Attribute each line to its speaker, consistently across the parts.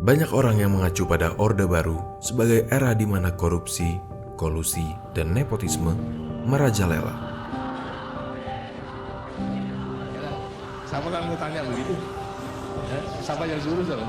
Speaker 1: Banyak orang yang mengacu pada Orde Baru sebagai era di mana korupsi, kolusi, dan nepotisme merajalela.
Speaker 2: Siapa kan mau tanya begitu? Siapa yang suruh siapa?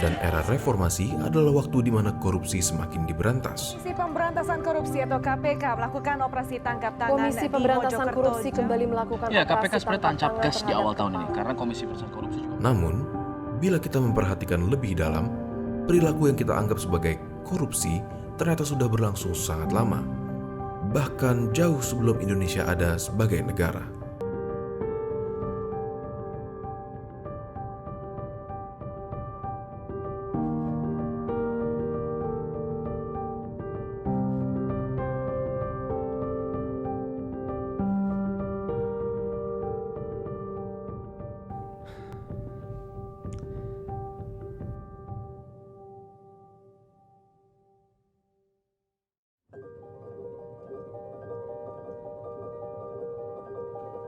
Speaker 1: Dan era reformasi adalah waktu di mana korupsi semakin diberantas.
Speaker 3: Komisi Pemberantasan Korupsi atau KPK melakukan operasi tangkap tangan
Speaker 4: Komisi
Speaker 3: di
Speaker 4: Pemberantasan
Speaker 3: Mojokerto.
Speaker 4: Korupsi kembali melakukan
Speaker 5: Ya, KPK
Speaker 4: operasi
Speaker 5: sebenarnya
Speaker 4: tangkap
Speaker 5: tancap
Speaker 4: tangan
Speaker 5: gas di awal tahun ini
Speaker 4: terhadap
Speaker 5: karena Komisi Pemberantasan Korupsi juga.
Speaker 1: Namun, bila kita memperhatikan lebih dalam, perilaku yang kita anggap sebagai korupsi ternyata sudah berlangsung sangat lama. Bahkan jauh sebelum Indonesia ada sebagai negara.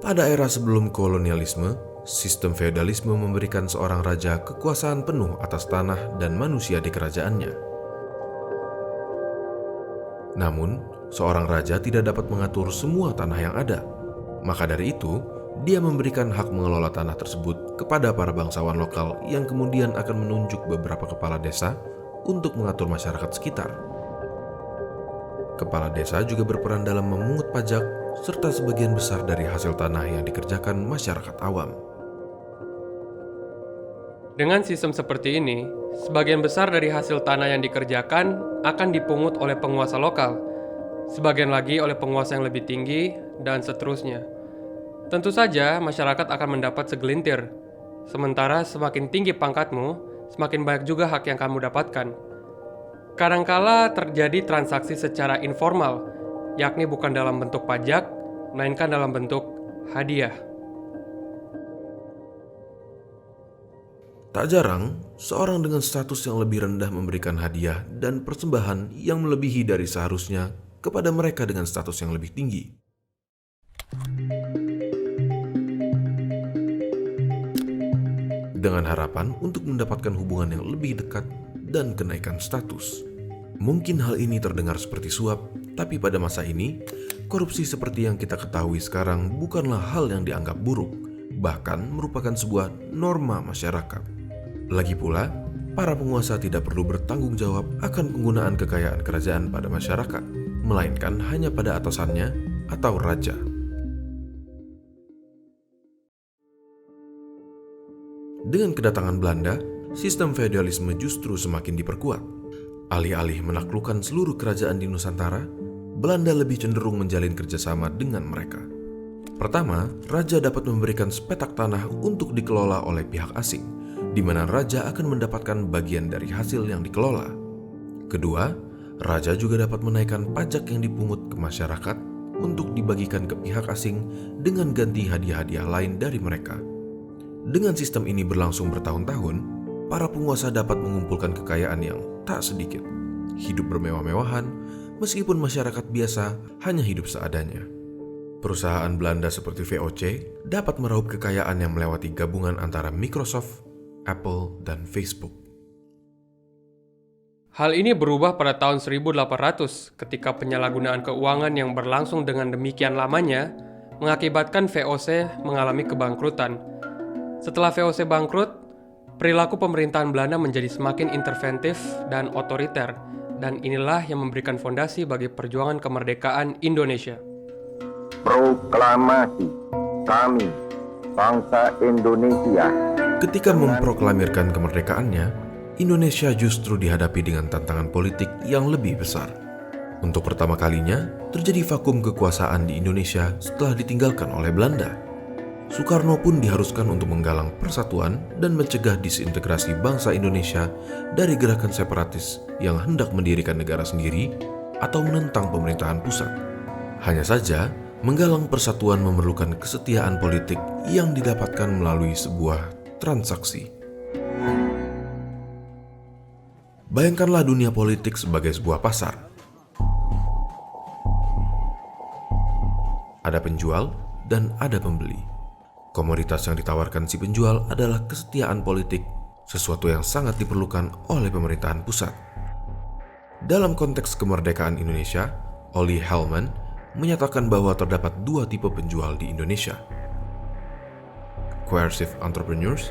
Speaker 1: Pada era sebelum kolonialisme, sistem feodalisme memberikan seorang raja kekuasaan penuh atas tanah dan manusia di kerajaannya. Namun, seorang raja tidak dapat mengatur semua tanah yang ada. Maka dari itu, dia memberikan hak mengelola tanah tersebut kepada para bangsawan lokal yang kemudian akan menunjuk beberapa kepala desa untuk mengatur masyarakat sekitar. Kepala desa juga berperan dalam memungut pajak serta sebagian besar dari hasil tanah yang dikerjakan masyarakat awam.
Speaker 6: Dengan sistem seperti ini, sebagian besar dari hasil tanah yang dikerjakan akan dipungut oleh penguasa lokal, sebagian lagi oleh penguasa yang lebih tinggi, dan seterusnya. Tentu saja masyarakat akan mendapat segelintir, sementara semakin tinggi pangkatmu, semakin banyak juga hak yang kamu dapatkan. Kadangkala terjadi transaksi secara informal, yakni bukan dalam bentuk pajak, melainkan dalam bentuk hadiah.
Speaker 1: Tak jarang, seorang dengan status yang lebih rendah memberikan hadiah dan persembahan yang melebihi dari seharusnya kepada mereka dengan status yang lebih tinggi. Dengan harapan untuk mendapatkan hubungan yang lebih dekat dan kenaikan status. Mungkin hal ini terdengar seperti suap, tapi pada masa ini, korupsi seperti yang kita ketahui sekarang bukanlah hal yang dianggap buruk, bahkan merupakan sebuah norma masyarakat. Lagi pula, para penguasa tidak perlu bertanggung jawab akan penggunaan kekayaan kerajaan pada masyarakat, melainkan hanya pada atasannya atau raja. Dengan kedatangan Belanda, sistem feodalisme justru semakin diperkuat. Alih-alih menaklukkan seluruh kerajaan di Nusantara, Belanda lebih cenderung menjalin kerjasama dengan mereka. Pertama, raja dapat memberikan sepetak tanah untuk dikelola oleh pihak asing, di mana raja akan mendapatkan bagian dari hasil yang dikelola. Kedua, raja juga dapat menaikkan pajak yang dipungut ke masyarakat untuk dibagikan ke pihak asing dengan ganti hadiah-hadiah lain dari mereka. Dengan sistem ini berlangsung bertahun-tahun, para penguasa dapat mengumpulkan kekayaan yang tak sedikit, hidup bermewah-mewahan, meskipun masyarakat biasa hanya hidup seadanya. Perusahaan Belanda seperti VOC dapat meraup kekayaan yang melewati gabungan antara Microsoft, Apple, dan Facebook.
Speaker 6: Hal ini berubah pada tahun 1800 ketika penyalahgunaan keuangan yang berlangsung dengan demikian lamanya mengakibatkan VOC mengalami kebangkrutan. Setelah VOC bangkrut, perilaku pemerintahan Belanda menjadi semakin interventif dan otoriter, dan inilah yang memberikan fondasi bagi perjuangan kemerdekaan Indonesia.
Speaker 7: Proklamasi kami, bangsa Indonesia.
Speaker 1: Ketika memproklamirkan kemerdekaannya, Indonesia justru dihadapi dengan tantangan politik yang lebih besar. Untuk pertama kalinya, terjadi vakum kekuasaan di Indonesia setelah ditinggalkan oleh Belanda. Soekarno pun diharuskan untuk menggalang persatuan dan mencegah disintegrasi bangsa Indonesia dari gerakan separatis yang hendak mendirikan negara sendiri atau menentang pemerintahan pusat. Hanya saja, menggalang persatuan memerlukan kesetiaan politik yang didapatkan melalui sebuah transaksi. Bayangkanlah dunia politik sebagai sebuah pasar. Ada penjual dan ada pembeli. Komoditas yang ditawarkan si penjual adalah kesetiaan politik, sesuatu yang sangat diperlukan oleh pemerintahan pusat. Dalam konteks kemerdekaan Indonesia, Olli Hellman menyatakan bahwa terdapat dua tipe penjual di Indonesia. Coercive entrepreneurs,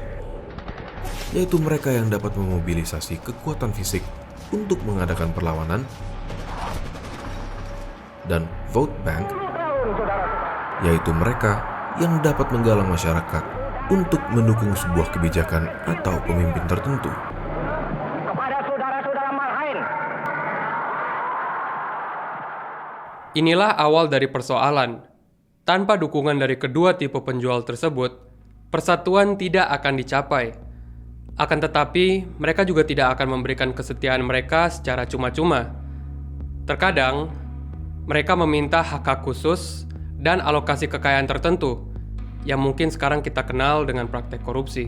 Speaker 1: yaitu mereka yang dapat memobilisasi kekuatan fisik untuk mengadakan perlawanan, dan vote bank, yaitu mereka yang dapat menggalang masyarakat untuk mendukung sebuah kebijakan atau pemimpin tertentu.
Speaker 6: Inilah awal dari persoalan. Tanpa dukungan dari kedua tipe penjual tersebut, persatuan tidak akan dicapai. Akan tetapi, mereka juga tidak akan memberikan kesetiaan mereka secara cuma-cuma. Terkadang, mereka meminta hak-hak khusus dan alokasi kekayaan tertentu yang mungkin sekarang kita kenal dengan praktek korupsi.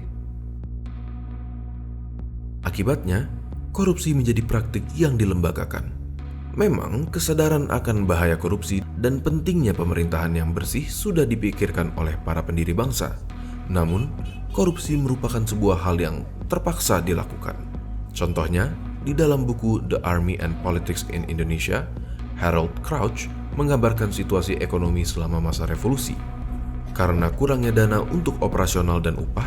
Speaker 1: Akibatnya, korupsi menjadi praktik yang dilembagakan. Memang, kesadaran akan bahaya korupsi dan pentingnya pemerintahan yang bersih sudah dipikirkan oleh para pendiri bangsa. Namun, korupsi merupakan sebuah hal yang terpaksa dilakukan. Contohnya, di dalam buku The Army and Politics in Indonesia, Harold Crouch menggambarkan situasi ekonomi selama masa revolusi. Karena kurangnya dana untuk operasional dan upah,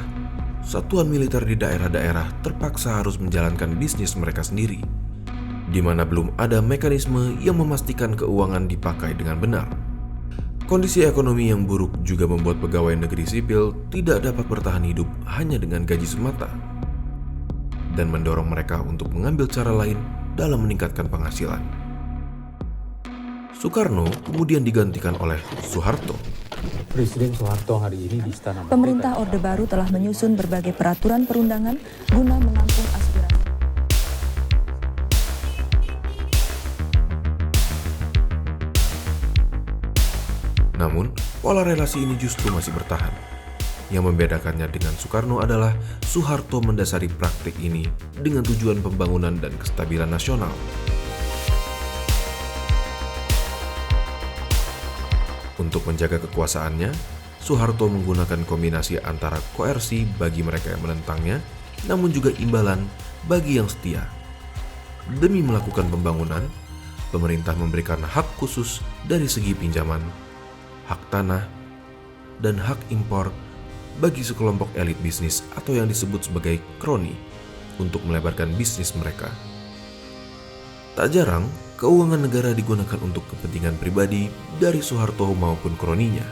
Speaker 1: satuan militer di daerah-daerah terpaksa harus menjalankan bisnis mereka sendiri, di mana belum ada mekanisme yang memastikan keuangan dipakai dengan benar. Kondisi ekonomi yang buruk juga membuat pegawai negeri sipil tidak dapat bertahan hidup hanya dengan gaji semata, dan mendorong mereka untuk mengambil cara lain dalam meningkatkan penghasilan. Soekarno kemudian digantikan oleh Soeharto.
Speaker 4: Presiden Soeharto hari ini di Istana Merdeka.
Speaker 5: Pemerintah Orde Baru telah menyusun berbagai peraturan perundangan guna menampung aspirasi.
Speaker 1: Namun, pola relasi ini justru masih bertahan. Yang membedakannya dengan Soekarno adalah Soeharto mendasari praktik ini dengan tujuan pembangunan dan kestabilan nasional. Untuk menjaga kekuasaannya, Soeharto menggunakan kombinasi antara koersi bagi mereka yang menentangnya, namun juga imbalan bagi yang setia. Demi melakukan pembangunan, pemerintah memberikan hak khusus dari segi pinjaman, hak tanah, dan hak impor bagi sekelompok elit bisnis atau yang disebut sebagai kroni untuk melebarkan bisnis mereka. Tak jarang, keuangan negara digunakan untuk kepentingan pribadi dari Soeharto maupun kroninya.